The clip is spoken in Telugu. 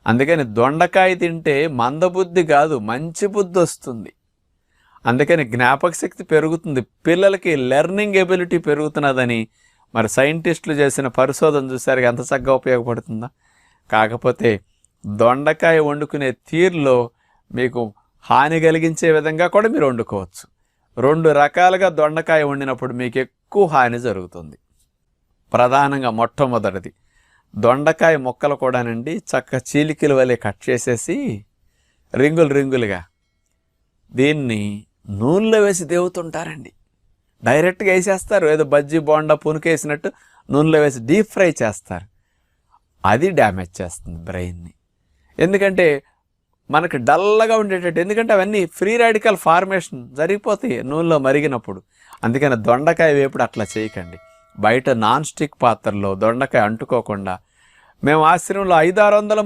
అందుకని దొండకాయ తింటే మందబుద్ధి కాదు, మంచి బుద్ధి వస్తుంది. అందుకని జ్ఞాపక శక్తి పెరుగుతుంది, పిల్లలకి లెర్నింగ్ ఎబిలిటీ పెరుగుతున్నదని మరి సైంటిస్టులు చేసిన పరిశోధన చూసారు, ఎంత చక్కగా ఉపయోగపడుతుందా. కాకపోతే దొండకాయ వండుకునే తీరులో మీకు హాని కలిగించే విధంగా కూడా మీరు వండుకోవచ్చు. 2 రకాలుగా దొండకాయ వండినప్పుడు మీకు ఎక్కువ హాని జరుగుతుంది. ప్రధానంగా మొట్టమొదటిది, దొండకాయ ముక్కలు కూడానండి చక్క చీలికల వలె కట్ చేసేసి రింగులుగా దీన్ని నూనెలో వేసి దేవుతుంటారండి. డైరెక్ట్గా వేసేస్తారు, ఏదో బజ్జీ బోండా పునుకేసినట్టు నూనెలో వేసి డీప్ ఫ్రై చేస్తారు. అది డ్యామేజ్ చేస్తుంది బ్రెయిన్ని. ఎందుకంటే మనకు డల్గా ఉండేటట్టు, ఎందుకంటే అవన్నీ ఫ్రీ రాడికల్ ఫార్మేషన్ జరిగిపోతాయి నూనెలో మరిగినప్పుడు. అందుకని దొండకాయ వేపుడు అట్లా చేయకండి. బయట నాన్ స్టిక్ పాత్రలో దొండకాయ అంటుకోకుండా, మేము ఆశ్రమంలో 500-600